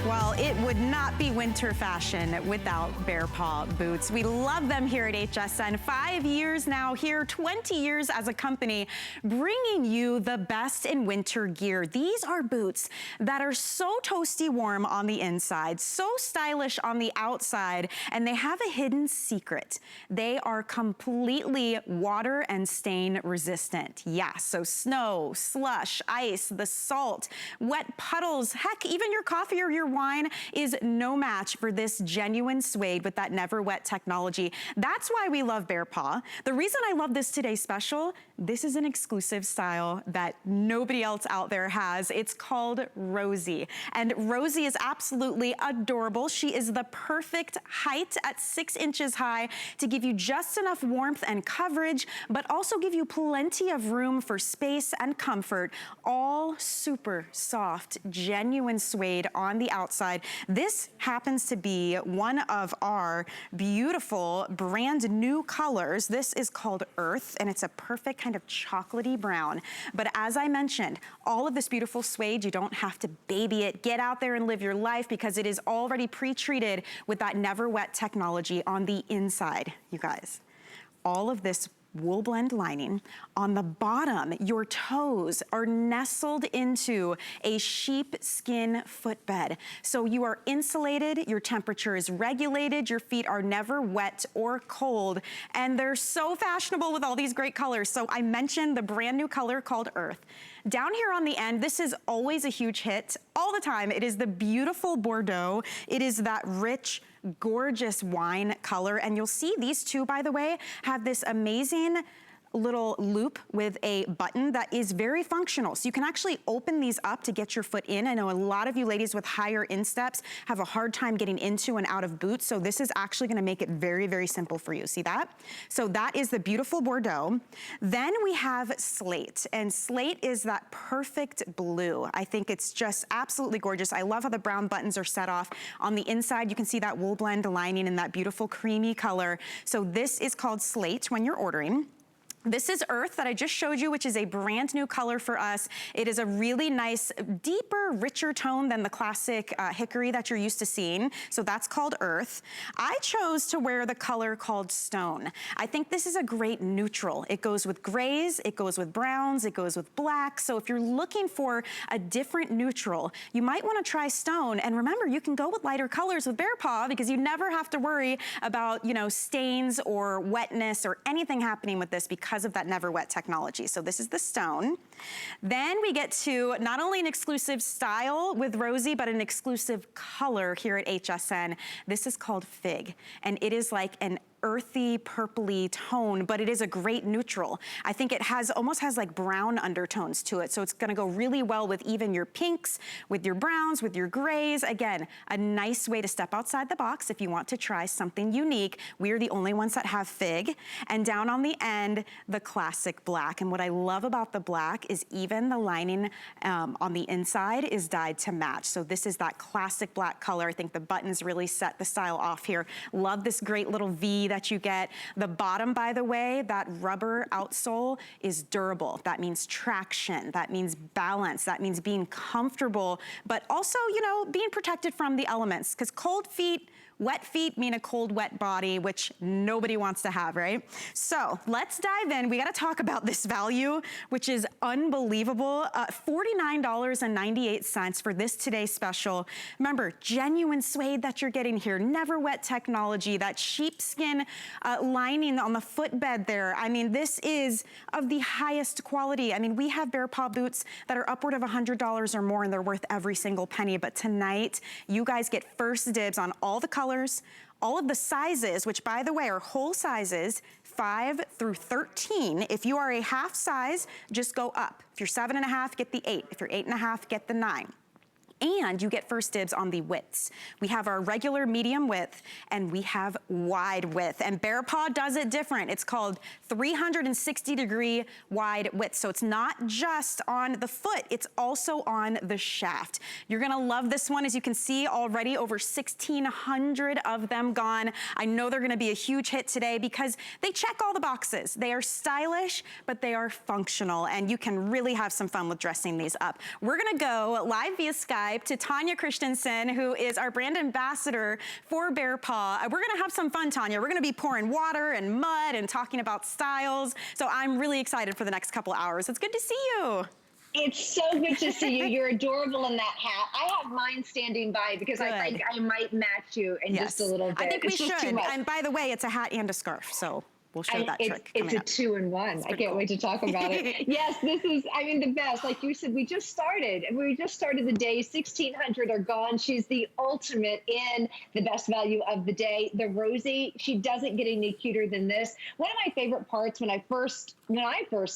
Well, it would not be winter fashion without BEARPAW boots. We love them here at HSN. 5 years now here, 20 years as a company, bringing you the best in winter gear. These are boots that are so toasty warm on the inside, so stylish on the outside, and they have a hidden secret. They are completely water and stain resistant. Yeah, so snow, slush, ice, the salt, wet puddles, heck, even your coffee or your wine is no match for this genuine suede with that NeverWet technology. That's why we love BEARPAW. The reason I love this Today Special, this is an exclusive style that nobody else out there has. It's called Rosy. And Rosy is absolutely adorable. She is the perfect height at 6 inches high to give you just enough warmth and coverage, but also give you plenty of room for space and comfort. All super soft, genuine suede on the outside. This happens to be one of our beautiful brand new colors. This is called Earth, and it's a perfect kind of chocolatey brown. But as I mentioned, all of this beautiful suede, you don't have to baby it. Get out there and live your life because it is already pre-treated with that NeverWet technology on the inside, you guys. All of this wool blend lining. On the bottom, your toes are nestled into a sheepskin footbed. So you are insulated, your temperature is regulated, your feet are never wet or cold, and they're so fashionable with all these great colors. So I mentioned the brand new color called Earth. Down here on the end, this is always a huge hit all the time. It is the beautiful Bordeaux. It is that rich, gorgeous wine color. And you'll see these two, by the way, have this amazing little loop with a button that is very functional. So you can actually open these up to get your foot in. I know a lot of you ladies with higher insteps have a hard time getting into and out of boots. So this is actually gonna make it very, very simple for you. See that? So that is the beautiful Bordeaux. Then we have Slate, and Slate is that perfect blue. I think it's just absolutely gorgeous. I love how the brown buttons are set off. On the inside, you can see that wool blend lining in that beautiful creamy color. So this is called Slate when you're ordering. This is Earth that I just showed you, which is a brand new color for us. It is a really nice, deeper, richer tone than the classic hickory that you're used to seeing. So that's called Earth. I chose to wear the color called Stone. I think this is a great neutral. It goes with grays, it goes with browns, it goes with black. So if you're looking for a different neutral, you might want to try Stone. And remember, you can go with lighter colors with BEARPAW because you never have to worry about, you know, stains or wetness or anything happening with this because of that NeverWet technology. So this is the Stone. Then we get to not only an exclusive style with Rosy, but an exclusive color here at HSN. This is called Fig, and it is like an earthy, purpley tone, but it is a great neutral. I think it almost has like brown undertones to it, so it's gonna go really well with even your pinks, with your browns, with your grays. Again, a nice way to step outside the box if you want to try something unique. We're the only ones that have Fig. And down on the end, the classic black. And what I love about the black is even the lining on the inside is dyed to match. So this is that classic black color. I think the buttons really set the style off here. Love this great little V that you get. The bottom, by the way, that rubber outsole is durable. That means traction, that means balance, that means being comfortable, but also, you know, being protected from the elements, because cold feet, wet feet mean a cold, wet body, which nobody wants to have, right? So let's dive in. We gotta talk about this value, which is unbelievable. $49.98 for this Today Special. Remember, genuine suede that you're getting here, NeverWet technology, that sheepskin lining on the footbed there. I mean, this is of the highest quality. I mean, we have BEARPAW boots that are upward of $100 or more, and they're worth every single penny. But tonight, you guys get first dibs on all the colors, all of the sizes, which by the way are whole sizes, 5 through 13. If you are a half size, just go up. If you're 7.5, get the 8. If you're 8.5, get the 9. And you get first dibs on the widths. We have our regular medium width, and we have wide width. And BEARPAW does it different. It's called 360-degree wide width. So it's not just on the foot, it's also on the shaft. You're gonna love this one. As you can see, already over 1,600 of them gone. I know they're gonna be a huge hit today because they check all the boxes. They are stylish, but they are functional, and you can really have some fun with dressing these up. We're gonna go live via Skype to Tanya Christensen, who is our brand ambassador for BEARPAW. We're gonna have some fun, Tanya. We're gonna be pouring water and mud and talking about styles. So I'm really excited for the next couple hours. It's good to see you. It's so good to see you. You're adorable in that hat. I have mine standing by because I think I might match you in just a little bit. I think we should. And by the way, it's a hat and a scarf, so we'll show that trick. It's a 2-in-1. I can't wait to talk about it. Yes, this is, I mean, the best. Like you said, we just started the day. 1,600 are gone. She's the ultimate in the best value of the day. The Rosy, she doesn't get any cuter than this. One of my favorite parts when I first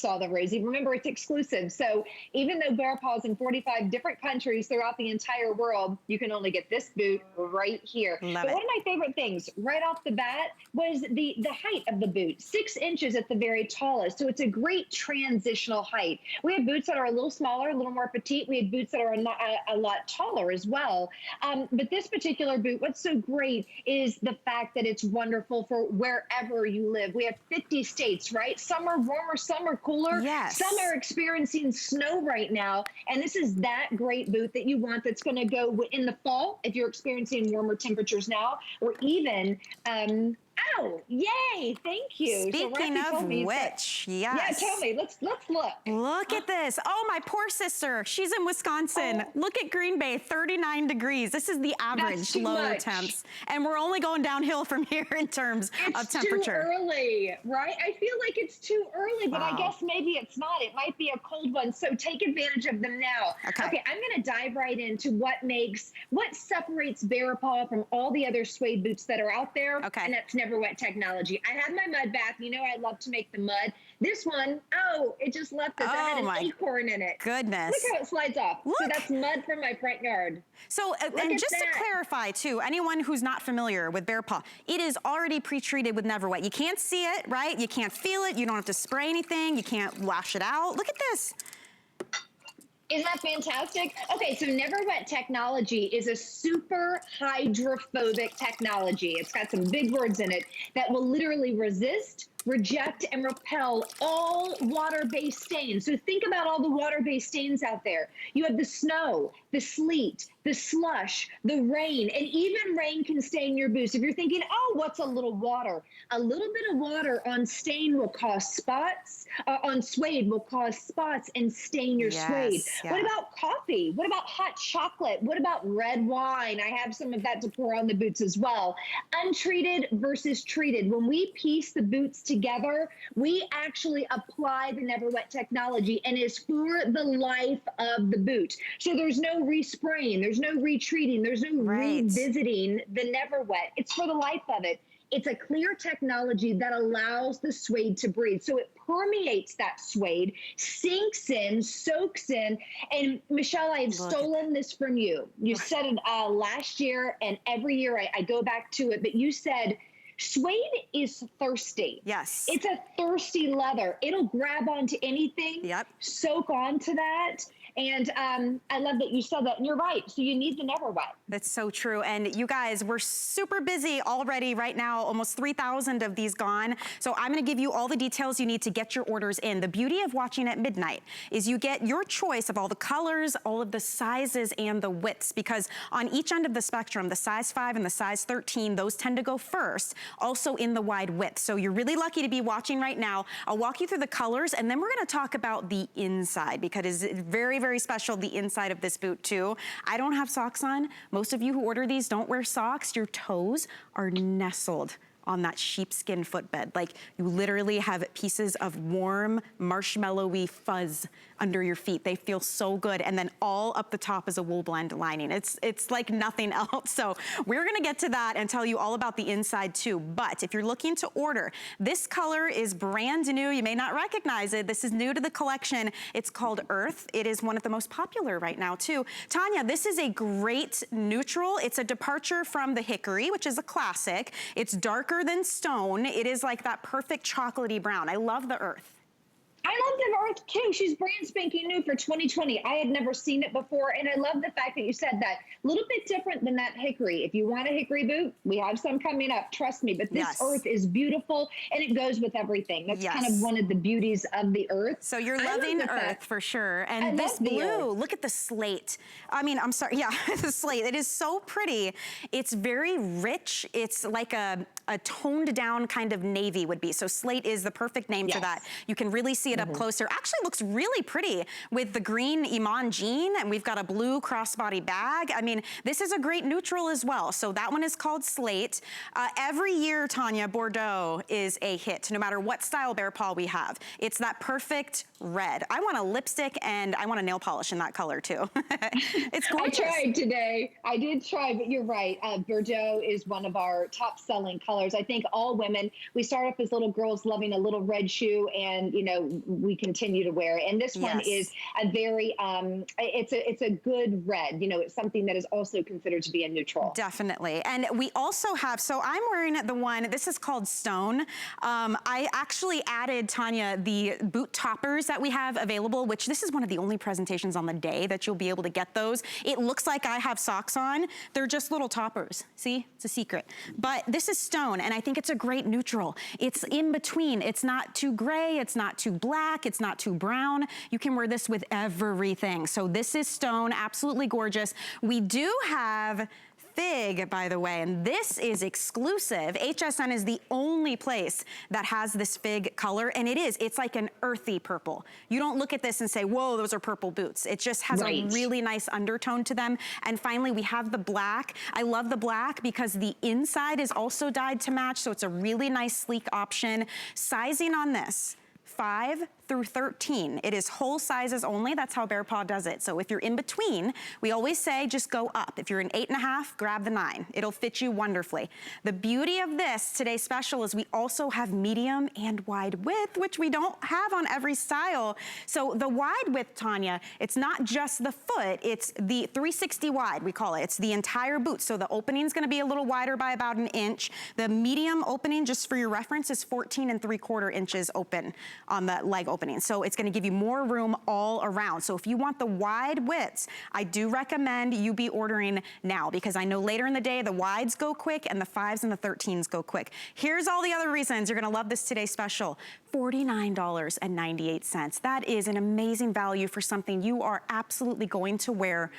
saw the Rosy, remember it's exclusive. So even though BEARPAW is in 45 different countries throughout the entire world, you can only get this boot right here. But one of my favorite things right off the bat was the height of the boot. 6 inches at the very tallest. So it's a great transitional height. We have boots that are a little smaller, a little more petite. We have boots that are a lot taller as well. But this particular boot, what's so great is the fact that it's wonderful for wherever you live. We have 50 states, right? Some are warmer, some are cooler. Yes. Some are experiencing snow right now. And this is that great boot that you want that's going to go in the fall if you're experiencing warmer temperatures now, or even, oh, yay, thank you. Speaking of which, yes. Yeah, tell me, let's look. Look at this. Oh, my poor sister. She's in Wisconsin. Oh. Look at Green Bay, 39 degrees. This is the average low temps. And we're only going downhill from here in terms of temperature. It's too early, right? I feel like it's too early, but I guess maybe it's not. It might be a cold one, so take advantage of them now. Okay, I'm gonna dive right into what separates BEARPAW from all the other suede boots that are out there, and that's NeverWet technology. I have my mud bath. You know I love to make the mud. This one, oh, it just left us. I had an acorn in it. Goodness. Look how it slides off. Look. So that's mud from my front yard. So, and just to clarify too, anyone who's not familiar with BEARPAW, it is already pre-treated with NeverWet. You can't see it, right? You can't feel it. You don't have to spray anything. You can't wash it out. Look at this. Isn't that fantastic? Okay, so NeverWet technology is a super hydrophobic technology. It's got some big words in it that will literally resist, reject, and repel all water-based stains. So think about all the water-based stains out there. You have the snow, the sleet, the slush, the rain, and even rain can stain your boots. If you're thinking, oh, what's a little water? A little bit of water on stain will cause spots, on suede will cause spots and stain your suede. Yeah. What about coffee? What about hot chocolate? What about red wine? I have some of that to pour on the boots as well. Untreated versus treated. When we piece the boots together, we actually apply the NeverWet technology, and it's for the life of the boot. So there's no respraying, there's no retreating, there's no revisiting the NeverWet. It's for the life of it. It's a clear technology that allows the suede to breathe. So it permeates that suede, sinks in, soaks in. And Michelle, I have stolen this from you. You said it last year, and every year I go back to it, but you said, suede is thirsty. Yes. It's a thirsty leather. It'll grab onto anything, soak onto that. And I love that you said that, and you're right. So you need the NeverWet. That's so true. And you guys, we're super busy already right now, almost 3,000 of these gone. So I'm gonna give you all the details you need to get your orders in. The beauty of watching at midnight is you get your choice of all the colors, all of the sizes, and the widths, because on each end of the spectrum, the size 5 and the size 13, those tend to go first, also in the wide width. So you're really lucky to be watching right now. I'll walk you through the colors, and then we're gonna talk about the inside, because it's very, very special, the inside of this boot too. I don't have socks on. Most of you who order these don't wear socks. Your toes are nestled on that sheepskin footbed. Like, you literally have pieces of warm, marshmallowy fuzz under your feet. They feel so good. And then all up the top is a wool blend lining. It's like nothing else. So we're gonna get to that and tell you all about the inside too. But if you're looking to order, this color is brand new. You may not recognize it. This is new to the collection. It's called Earth. It is one of the most popular right now too. Tanya, this is a great neutral. It's a departure from the hickory, which is a classic. It's darker than stone. It is like that perfect chocolatey brown. I love the Earth. I love the Earth too. She's brand spanking new for 2020. I had never seen it before, and I love the fact that you said that. A little bit different than that hickory. If you want a hickory boot, we have some coming up, trust me. But this Earth is beautiful, and it goes with everything. That's kind of one of the beauties of the Earth. So you're loving Earth for sure. And this blue, look at the slate. I mean, I'm sorry, the slate. It is so pretty. It's very rich. It's like a toned down kind of navy would be. So slate is the perfect name for that. You can really see it up closer. Actually looks really pretty with the green Iman jean, and we've got a blue crossbody bag. I mean, this is a great neutral as well. So that one is called Slate. Every year, Tanya, Bordeaux is a hit, no matter what style bear paw we have. It's that perfect red. I want a lipstick and I want a nail polish in that color too. It's gorgeous. I tried today. I did try, but you're right. Bordeaux is one of our top selling colors. I think all women, we start off as little girls loving a little red shoe, and you know, we continue to wear it. And this one is a very, it's a good red. You know, it's something that is also considered to be a neutral. Definitely. And we also have, so I'm wearing the one, this is called Stone. I actually added, Tanya, the boot toppers that we have available, which this is one of the only presentations on the day that you'll be able to get those. It looks like I have socks on. They're just little toppers. See, it's a secret. But this is Stone, and I think it's a great neutral. It's in between. It's not too gray. It's not too black. It's not too brown. You can wear this with everything. So this is Stone, absolutely gorgeous. We do have Fig, by the way, and this is exclusive. HSN is the only place that has this fig color, and it's like an earthy purple. You don't look at this and say, whoa, those are purple boots. It just has a really nice undertone to them. And finally, we have the black. I love the black because the inside is also dyed to match, so it's a really nice, sleek option. Sizing on this, 5 through 13. It is whole sizes only. That's how Bear Paw does it. So if you're in between, we always say just go up. If you're an 8.5, grab the 9. It'll fit you wonderfully. The beauty of this today's special is we also have medium and wide width, which we don't have on every style. So the wide width, Tanya, it's not just the foot, it's the 360 wide, we call it. It's the entire boot. So the opening's gonna be a little wider by about an inch. The medium opening, just for your reference, is 14 3/4 inches open on the leg opening. So it's gonna give you more room all around. So if you want the wide widths, I do recommend you be ordering now, because I know later in the day the wides go quick and the 5s and the 13s go quick. Here's all the other reasons you're gonna love this today's special. $49.98. That is an amazing value for something you are absolutely going to wear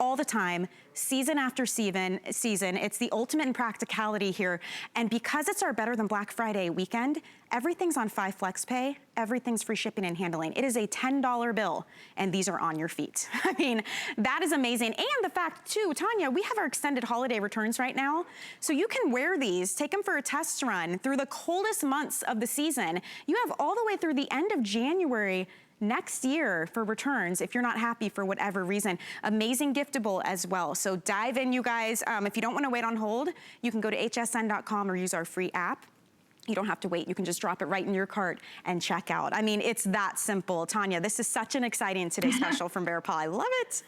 all the time, season after season. It's the ultimate in practicality here. And because it's our Better Than Black Friday weekend, everything's on 5 Flex Pay, everything's free shipping and handling. It is a $10 bill, and these are on your feet. I mean, that is amazing. And the fact too, Tanya, we have our extended holiday returns right now. So you can wear these, take them for a test run through the coldest months of the season. You have all the way through the end of January next year for returns if you're not happy for whatever reason. Amazing giftable as well. So dive in, you guys. If you don't want to wait on hold, you can go to hsn.com or use our free app. You don't have to wait. You can just drop it right in your cart and check out. I mean, it's that simple. Tanya, this is such an exciting Today Special from Bear Paw. I love it.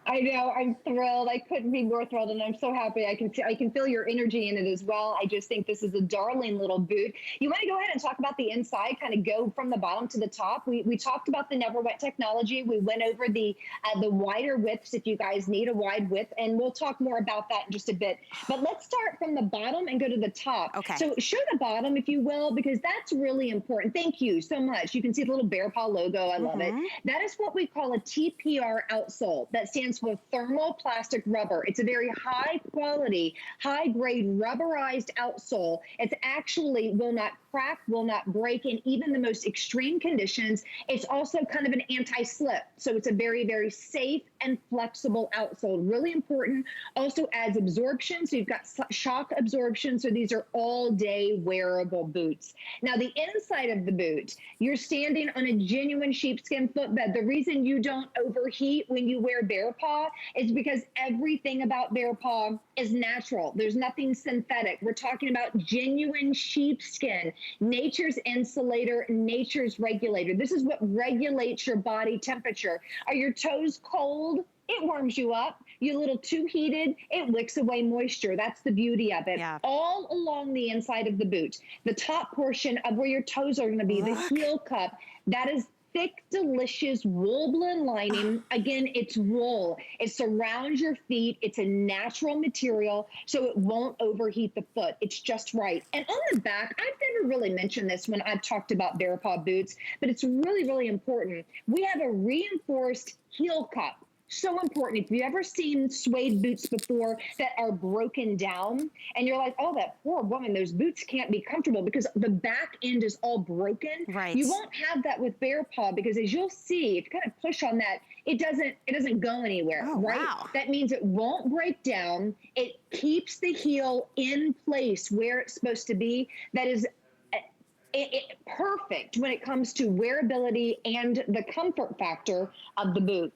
I know, I'm thrilled. I couldn't be more thrilled, and I'm so happy. I can feel your energy in it as well. I just think this is a darling little boot. You want to go ahead and talk about the inside, kind of go from the bottom to the top. We talked about the NeverWet technology. We went over the wider widths if you guys need a wide width, and we'll talk more about that in just a bit. But let's start from the bottom and go to the top. Okay. So show the bottom, if you will, because that's really important. Thank you so much. You can see the little Bear Paw logo. I love it. That is what we call a TPR outsole. That stands for thermoplastic rubber. It's a very high quality, high grade rubberized outsole. It's actually will not crack, will not break in even the most extreme conditions. It's also kind of an anti-slip. So it's a very, very safe and flexible outsole. Really important. Also adds absorption. So you've got shock absorption. So these are all day wearable boots. Now the inside of the boot, you're standing on a genuine sheepskin footbed. The reason you don't overheat when you wear BEARPAW is because everything about BEARPAW is natural. There's nothing synthetic. We're talking about genuine sheepskin, nature's insulator, nature's regulator. This is what regulates your body temperature. Are your toes cold? It warms you up. You're a little too heated, it wicks away moisture. That's the beauty of it. Yeah. All along the inside of the boot, the top portion of where your toes are gonna be, the heel cup, that is thick, delicious woolblend lining. Again, it's wool. It surrounds your feet. It's a natural material, so it won't overheat the foot. It's just right. And on the back, I've never really mentioned this when I've talked about BEARPAW boots, but it's really, really important. We have a reinforced heel cup. So important. If you've ever seen suede boots before that are broken down and you're like, oh, that poor woman, those boots can't be comfortable because the back end is all broken. Right. You won't have that with BEARPAW because as you'll see, if you kind of push on that, it doesn't go anywhere, right? Wow. That means it won't break down. It keeps the heel in place where it's supposed to be. That is perfect when it comes to wearability and the comfort factor of the boot.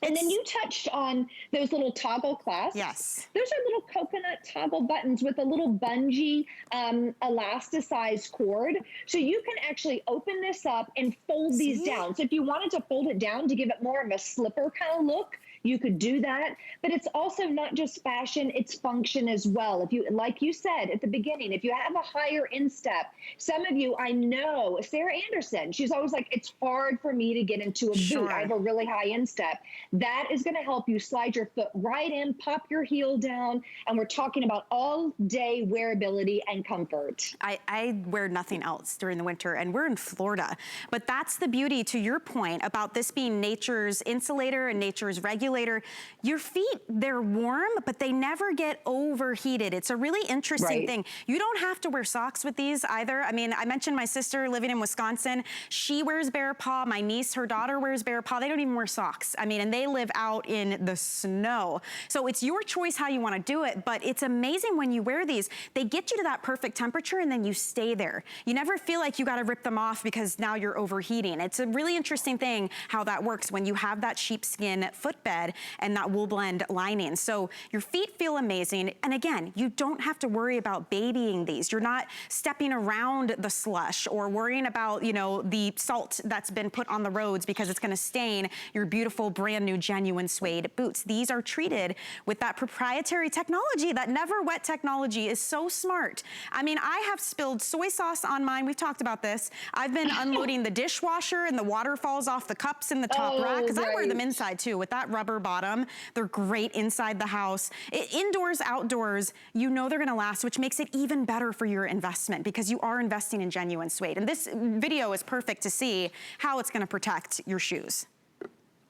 And then you touched on those little toggle clasps. Yes. Those are little coconut toggle buttons with a little bungee elasticized cord. So you can actually open this up and fold these down. So if you wanted to fold it down to give it more of a slipper kind of look, you could do that. But it's also not just fashion, it's function as well. If you, like you said at the beginning, if you have a higher instep, some of you, I know, Sarah Anderson, she's always like, it's hard for me to get into a boot. I have a really high instep. That is gonna help you slide your foot right in, pop your heel down, and we're talking about all day wearability and comfort. I wear nothing else during the winter, and we're in Florida. But that's the beauty, to your point, about this being nature's insulator and nature's regulator. Your feet, they're warm, but they never get overheated. It's a really interesting thing. You don't have to wear socks with these either. I mean, I mentioned my sister living in Wisconsin. She wears BEARPAW. My niece, her daughter wears BEARPAW. They don't even wear socks. I mean, and they live out in the snow. So it's your choice how you want to do it, but it's amazing when you wear these. They get you to that perfect temperature and then you stay there. You never feel like you got to rip them off because now you're overheating. It's a really interesting thing how that works when you have that sheepskin footbed and that woolblend lining. So your feet feel amazing. And again, you don't have to worry about babying these. You're not stepping around the slush or worrying about, you know, the salt that's been put on the roads because it's going to stain your beautiful brand new genuine suede boots. These are treated with that proprietary technology. That NeverWet technology is so smart. I mean, I have spilled soy sauce on mine. We've talked about this. I've been unloading the dishwasher and the water falls off the cups in the top rack because I wear them inside too with that rubber bottom. They're great inside the house. Indoors, outdoors, you know they're gonna last, which makes it even better for your investment because you are investing in genuine suede. And this video is perfect to see how it's gonna protect your shoes.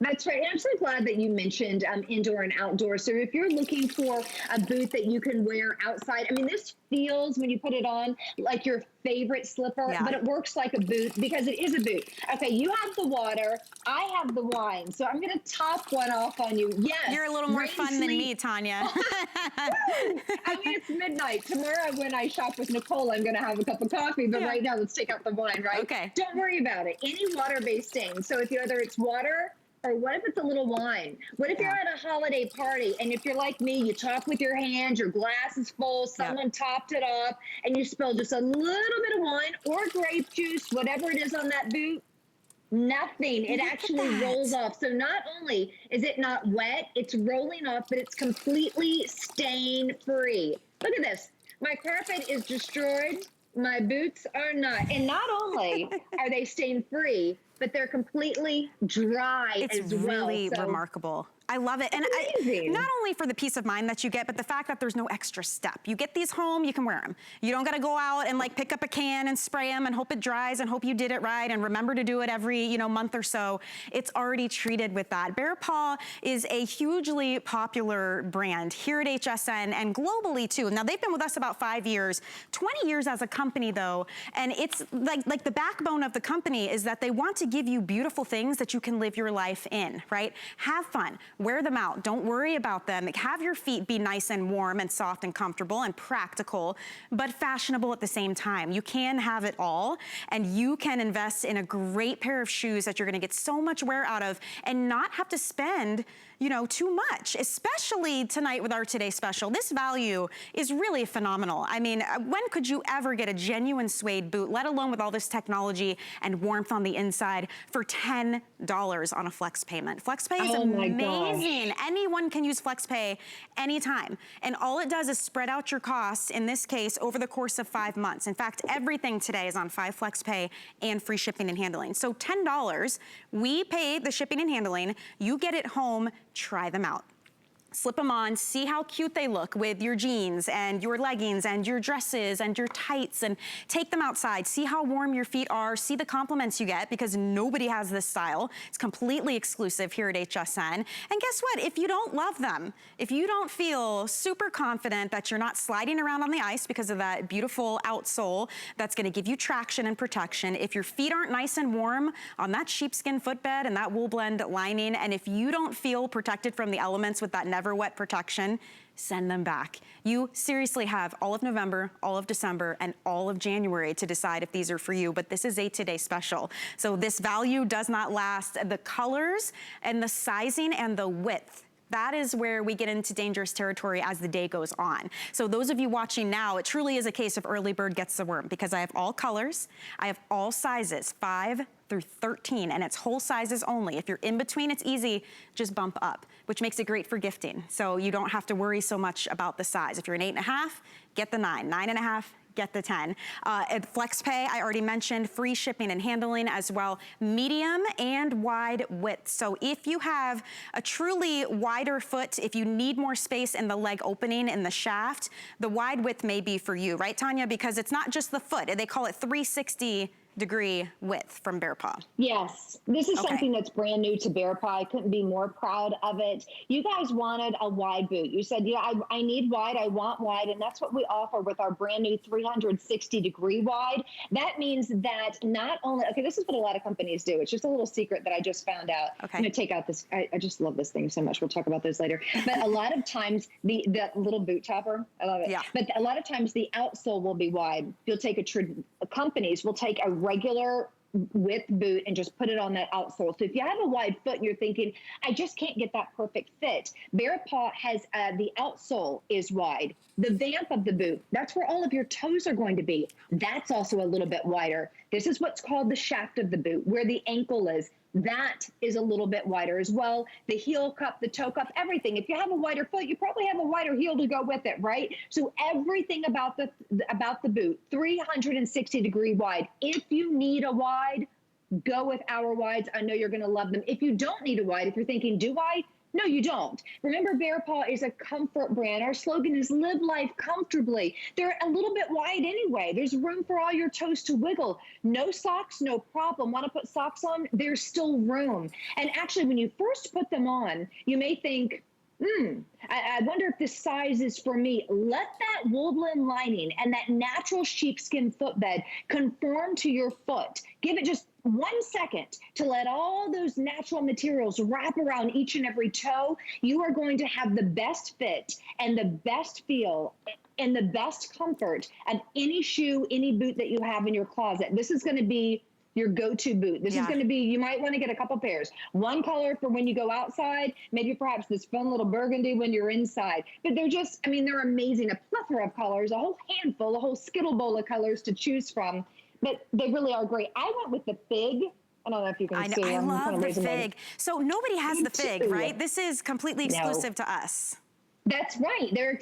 That's right. And I'm so glad that you mentioned indoor and outdoor. So if you're looking for a boot that you can wear outside, I mean, this feels when you put it on like your favorite slipper, but it works like a boot because it is a boot. Okay, you have the water, I have the wine. So I'm going to top one off on you. Yes. You're a little more fun than me, Tanya. I mean, it's midnight. Tomorrow when I shop with Nicole, I'm going to have a cup of coffee. But right now, let's take out the wine, right? Okay. Don't worry about it. Any water-based stain. So if whether it's water, or what if it's a little wine? What if you're at a holiday party and if you're like me, you talk with your hands, your glass is full, someone topped it off, and you spill just a little bit of wine or grape juice, whatever it is on that boot, nothing. It actually rolls off. So not only is it not wet, it's rolling off, but it's completely stain-free. Look at this. My carpet is destroyed. My boots are not. And not only are they stain-free, but they're completely dry as well. It's really remarkable. I love it. And not only for the peace of mind that you get, but the fact that there's no extra step. You get these home, you can wear them. You don't got to go out and like pick up a can and spray them and hope it dries and hope you did it right and remember to do it every, you know, month or so. It's already treated with that. BEARPAW is a hugely popular brand here at HSN and globally too. Now they've been with us about 5 years, 20 years as a company though. And it's like the backbone of the company is that they want to give you beautiful things that you can live your life in, right? Have fun. Wear them out. Don't worry about them. Have your feet be nice and warm and soft and comfortable and practical, but fashionable at the same time. You can have it all, and you can invest in a great pair of shoes that you're going to get so much wear out of and not have to spend, you know, too much, especially tonight with our Today Special. This value is really phenomenal. I mean, when could you ever get a genuine suede boot, let alone with all this technology and warmth on the inside, for $10 on a flex payment? Flex pay is amazing. Anyone can use flex pay anytime. And all it does is spread out your costs, in this case, over the course of 5 months. In fact, everything today is on 5 flex pay and free shipping and handling. So $10, we pay the shipping and handling, you get it home. Try them out. Slip them on, see how cute they look with your jeans and your leggings and your dresses and your tights, and take them outside. See how warm your feet are, see the compliments you get, because nobody has this style. It's completely exclusive here at HSN. And guess what? If you don't love them, if you don't feel super confident that you're not sliding around on the ice because of that beautiful outsole that's gonna give you traction and protection, if your feet aren't nice and warm on that sheepskin footbed and that wool blend lining, and if you don't feel protected from the elements with that NeverWet protection, send them back. You seriously have all of November, all of December, and all of January to decide if these are for you, but this is a Today Special. So this value does not last. The colors and the sizing and the width, that is where we get into dangerous territory as the day goes on. So those of you watching now, it truly is a case of early bird gets the worm, because I have all colors, I have all sizes, 5 through 13, and it's whole sizes only. If you're in between, it's easy, just bump up, which makes it great for gifting. So you don't have to worry so much about the size. If you're an 8.5, get the 9, 9.5, get the 10. Flex pay, I already mentioned, free shipping and handling as well, medium and wide width. So if you have a truly wider foot, if you need more space in the leg opening in the shaft, the wide width may be for you, right, Tanya? Because it's not just the foot. They call it 360-degree width from BEARPAW. Yes, this is something that's brand new to BEARPAW. I couldn't be more proud of it. You guys wanted a wide boot. You said, yeah, I need wide, I want wide, and that's what we offer with our brand new 360-degree wide. That means that not only, okay, this is what a lot of companies do. It's just a little secret that I just found out. Okay. I'm gonna take out this, I just love this thing so much. We'll talk about those later. But a lot of times, that little boot topper, I love it. Yeah. But a lot of times the outsole will be wide. You'll take companies will take a regular width boot and just put it on that outsole. So if you have a wide foot and you're thinking, I just can't get that perfect fit, BEARPAW has the outsole is wide. The vamp of the boot, that's where all of your toes are going to be. That's also a little bit wider. This is what's called the shaft of the boot, where the ankle is. That is a little bit wider as well. The heel cup, the toe cup, everything. If you have a wider foot, you probably have a wider heel to go with it, right? So everything about the boot, 360-degree wide. If you need a wide, go with our wides. I know you're going to love them. If you don't need a wide, if you're thinking, do I? No, you don't. Remember, BEARPAW is a comfort brand. Our slogan is live life comfortably. They're a little bit wide anyway. There's room for all your toes to wiggle. No socks, no problem. Want to put socks on? There's still room. And actually, when you first put them on, you may think, I wonder if this size is for me. Let that wool blend lining and that natural sheepskin footbed conform to your foot. Give it just 1 second to let all those natural materials wrap around each and every toe. You are going to have the best fit and the best feel and the best comfort of any shoe, any boot that you have in your closet. This is going to be your go-to boot. This is going to be, you might want to get a couple pairs. One color for when you go outside, maybe perhaps this fun little burgundy when you're inside. But they're just, I mean, they're amazing. A plethora of colors, a whole handful, a whole skittle bowl of colors to choose from. But they really are great. I went with the fig. I don't know if you can see. I love the fig. So nobody has the fig, right? This is completely exclusive to us. That's right. They're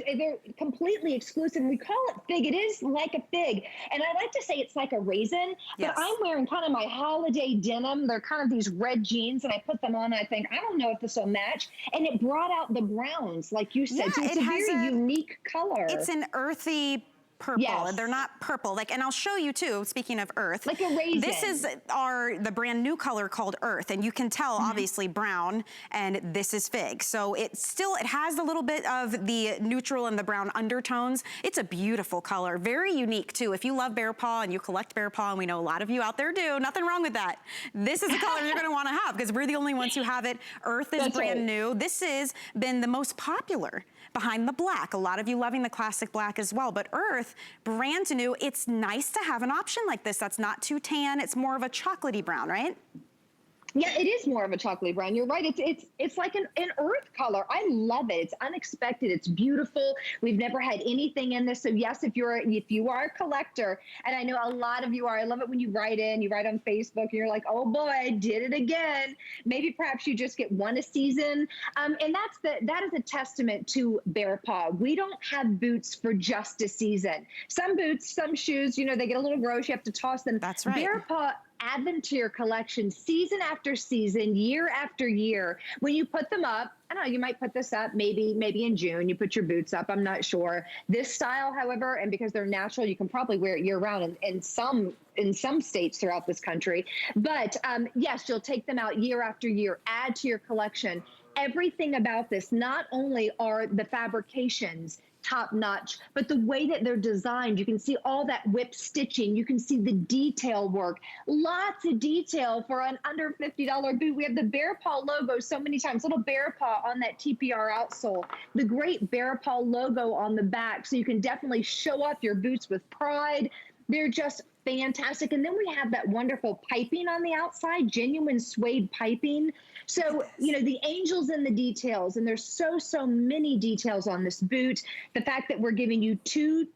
completely exclusive. We call it fig. It is like a fig. And I like to say it's like a raisin, but I'm wearing kind of my holiday denim. They're kind of these red jeans, and I put them on, and I think, I don't know if this will match. And it brought out the browns, like you said. So it's a very unique color. It's an earthy purple. Yes. They're not purple. Like, and I'll show you too, speaking of earth. Like a raisin. This is the brand new color called earth. And you can tell, obviously, brown, and this is fig. So it has a little bit of the neutral and the brown undertones. It's a beautiful color. Very unique too. If you love bear paw and you collect bear paw, and we know a lot of you out there do, nothing wrong with that. This is a color you're gonna wanna have because we're the only ones who have it. Earth is brand new. This has been the most popular behind the black. A lot of you loving the classic black as well, but earth, brand new. It's nice to have an option like this that's not too tan. It's more of a chocolatey brown, right? Yeah, it is more of a chocolate brown. You're right. It's like an earth color. I love it. It's unexpected. It's beautiful. We've never had anything in this. So yes, if you are a collector, and I know a lot of you are, I love it when you write on Facebook and you're like, oh boy, I did it again. Maybe perhaps you just get one a season. And that is a testament to Bear Paw. We don't have boots for just a season. Some boots, some shoes, they get a little gross. You have to toss them. That's right. Bear Paw add them to your collection season after season, year after year. When you put them up, I don't know, you might put this up maybe in June, you put your boots up, I'm not sure. This style, however, and because they're natural, you can probably wear it year round in some states throughout this country. But yes, you'll take them out year after year, add to your collection. Everything about this, not only are the fabrications top notch, but the way that they're designed, you can see all that whip stitching, you can see the detail work, lots of detail for an under $50 boot. We have the Bear Paw logo so many times, little bear paw on that TPR outsole, the great Bear Paw logo on the back, so you can definitely show off your boots with pride. They're just fantastic. And then we have that wonderful piping on the outside, genuine suede piping. So, the angel's in the details, and there's so many details on this boot. The fact that we're giving you two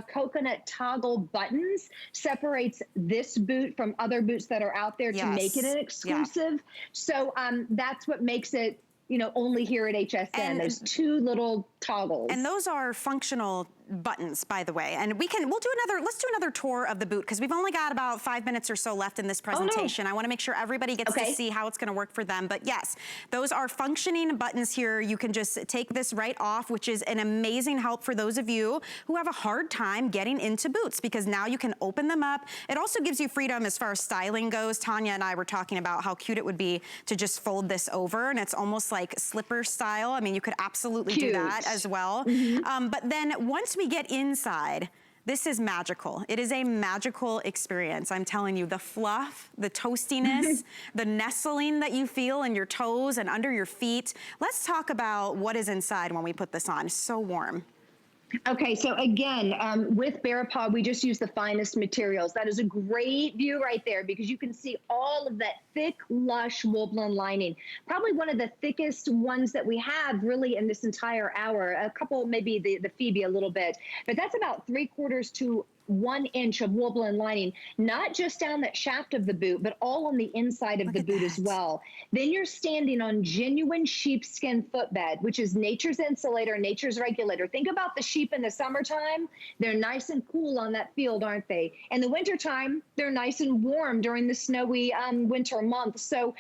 coconut toggle buttons separates this boot from other boots that are out there to make it an exclusive. Yeah. So that's what makes it, only here at HSN, and those two little toggles. And those are functional buttons, by the way. And let's do another tour of the boot, because we've only got about 5 minutes or so left in this presentation. I want to make sure everybody gets to see how it's going to work for them. But yes, those are functioning buttons here. You can just take this right off, which is an amazing help for those of you who have a hard time getting into boots, because now you can open them up. It also gives you freedom as far as styling goes. Tanya and I were talking about how cute it would be to just fold this over, and it's almost like slipper style. I mean, you could absolutely do that as well. But then once we get inside, this is magical. It is a magical experience. I'm telling you, the fluff, the toastiness, the nestling that you feel in your toes and under your feet. Let's talk about what is inside when we put this on. It's so warm. Okay, so again, with Bear Paw, we just use the finest materials. That is a great view right there, because you can see all of that thick, lush woolblend lining. Probably one of the thickest ones that we have really in this entire hour. A couple, maybe the Phoebe a little bit, but that's about 3/4 to 1 inch of woolblend lining, not just down that shaft of the boot, but all on the inside of the boot as well. Then you're standing on genuine sheepskin footbed, which is nature's insulator, nature's regulator. Think about the sheep in the summertime. They're nice and cool on that field, aren't they? In the wintertime, they're nice and warm during the snowy winter months. So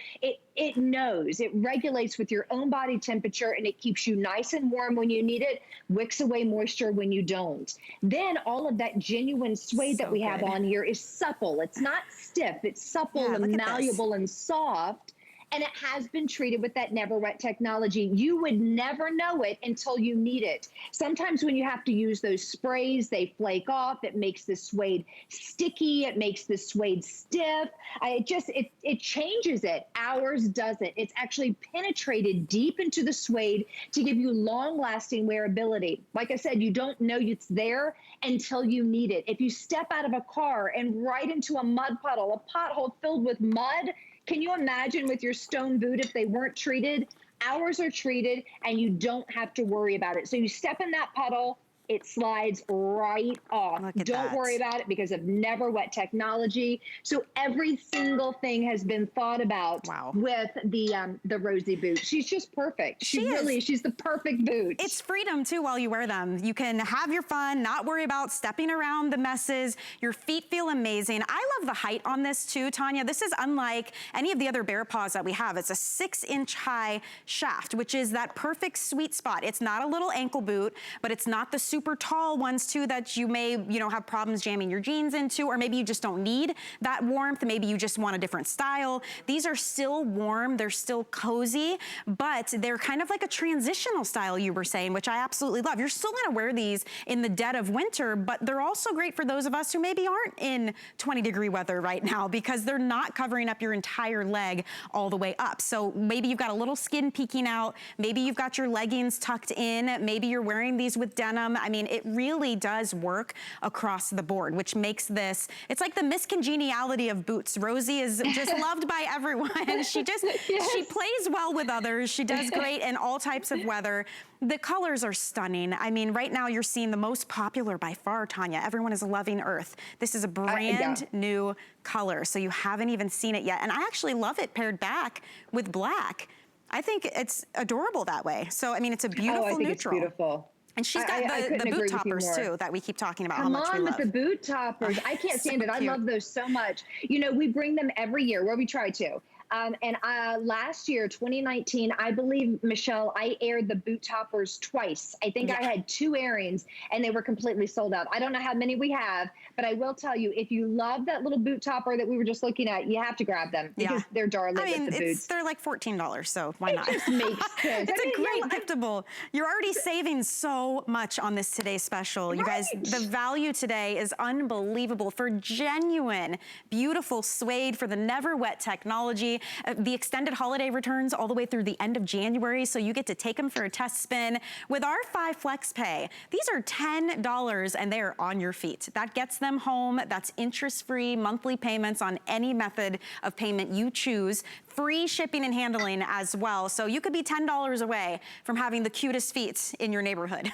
it knows, it regulates with your own body temperature, and it keeps you nice and warm when you need it, wicks away moisture when you don't. Then all of that genuine suede that we have on here is supple. It's not stiff, it's supple and malleable and soft. And it has been treated with that NeverWet technology. You would never know it until you need it. Sometimes when you have to use those sprays, they flake off. It makes the suede sticky. It makes the suede stiff. It changes it. Ours doesn't. It's actually penetrated deep into the suede to give you long-lasting wearability. Like I said, you don't know it's there until you need it. If you step out of a car and right into a mud puddle, a pothole filled with mud, can you imagine with your stone boot if they weren't treated? Ours are treated, and you don't have to worry about it. So you step in that puddle, it slides right off. Don't worry about it because of NeverWet technology. So every single thing has been thought about with the Rosy boot. She's just perfect. She's the perfect boot. It's freedom too while you wear them. You can have your fun, not worry about stepping around the messes. Your feet feel amazing. I love the height on this too, Tanya. This is unlike any of the other BEARPAWs that we have. It's a 6-inch high shaft, which is that perfect sweet spot. It's not a little ankle boot, but it's not the super tall ones too that you may, have problems jamming your jeans into, or maybe you just don't need that warmth. Maybe you just want a different style. These are still warm. They're still cozy, but they're kind of like a transitional style, you were saying, which I absolutely love. You're still gonna wear these in the dead of winter, but they're also great for those of us who maybe aren't in 20-degree weather right now because they're not covering up your entire leg all the way up. So maybe you've got a little skin peeking out. Maybe you've got your leggings tucked in. Maybe you're wearing these with denim. I mean, it really does work across the board, which makes this, it's like the miscongeniality of boots. Rosy is just loved by everyone. She just, she plays well with others. She does great in all types of weather. The colors are stunning. I mean, right now you're seeing the most popular by far, Tanya. Everyone is loving Earth. This is a brand new color, so you haven't even seen it yet. And I actually love it paired back with black. I think it's adorable that way. So, I mean, it's a beautiful neutral. It's beautiful. And she's got the boot toppers too that we keep talking about. Come on with the boot toppers. I can't stand it. I love those so much. We bring them every year, where we try to. And last year, 2019, I believe, Michelle, I aired the boot toppers twice. I think I had 2 airings and they were completely sold out. I don't know how many we have, but I will tell you, if you love that little boot topper that we were just looking at, you have to grab them because they're darling with the boots. They're like $14, so why not? It just makes sense. It's a great giftable. You're already saving so much on this today's special. You guys, the value today is unbelievable for genuine, beautiful suede for the NeverWet technology. The extended holiday returns all the way through the end of January, so you get to take them for a test spin. With our 5 Flex Pay, these are $10 and they're on your feet. That gets them home. That's interest-free monthly payments on any method of payment you choose. Free shipping and handling as well. So you could be $10 away from having the cutest feet in your neighborhood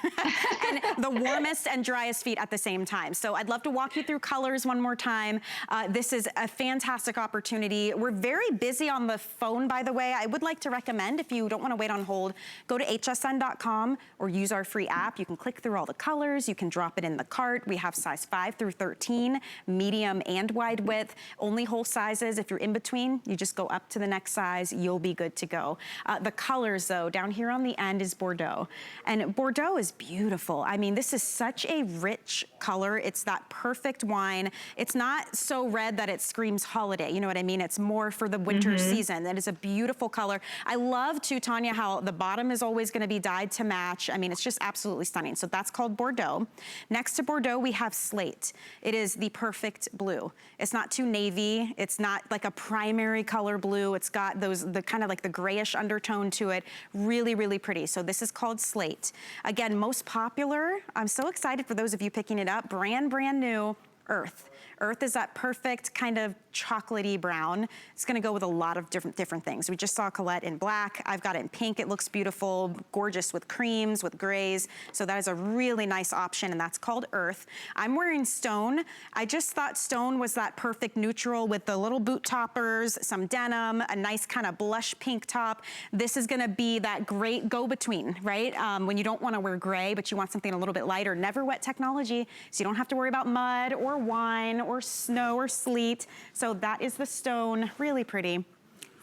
and the warmest and driest feet at the same time. So I'd love to walk you through colors one more time. This is a fantastic opportunity. We're very busy on the phone, by the way. I would like to recommend, if you don't want to wait on hold, go to hsn.com or use our free app. You can click through all the colors. You can drop it in the cart. We have size 5 through 13, medium and wide width, only whole sizes. If you're in between, you just go up to the next size, you'll be good to go. The colors though, down here on the end is Bordeaux. And Bordeaux is beautiful. I mean, this is such a rich color. It's that perfect wine. It's not so red that it screams holiday. You know what I mean? It's more for the winter season. That is a beautiful color. I love too, Tanya, how the bottom is always gonna be dyed to match. I mean, it's just absolutely stunning. So that's called Bordeaux. Next to Bordeaux, we have Slate. It is the perfect blue. It's not too navy. It's not like a primary color blue. It's got the kind of like the grayish undertone to it. Really, really pretty. So this is called Slate. Again, most popular. I'm so excited for those of you picking it up. Brand new, Earth. Earth is that perfect kind of chocolatey brown. It's gonna go with a lot of different things. We just saw Colette in black. I've got it in pink. It looks beautiful, gorgeous with creams, with grays. So that is a really nice option, and that's called Earth. I'm wearing Stone. I just thought Stone was that perfect neutral with the little boot toppers, some denim, a nice kind of blush pink top. This is gonna be that great go-between, right? When you don't wanna wear gray, but you want something a little bit lighter. NeverWet technology, so you don't have to worry about mud or wine or snow or sleet. So that is the Stone, really pretty.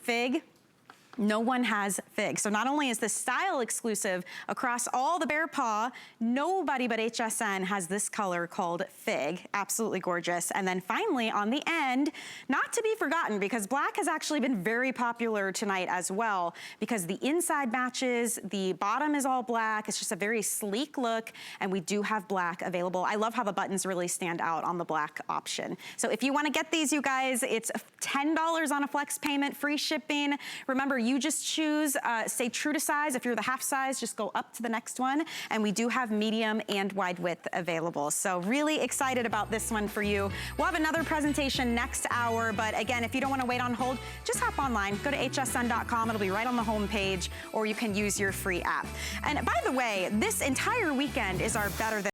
Fig. No one has Fig. So not only is this style exclusive across all the BEARPAW, nobody but HSN has this color called Fig. Absolutely gorgeous. And then finally on the end, not to be forgotten, because black has actually been very popular tonight as well, because the inside matches, the bottom is all black. It's just a very sleek look, and we do have black available. I love how the buttons really stand out on the black option. So if you want to get these, you guys, it's $10 on a flex payment, free shipping. Remember, you just choose, stay true to size. If you're the half size, just go up to the next one. And we do have medium and wide width available. So really excited about this one for you. We'll have another presentation next hour. But again, if you don't want to wait on hold, just hop online. Go to hsn.com. It'll be right on the home page, or you can use your free app. And by the way, this entire weekend is our Better Than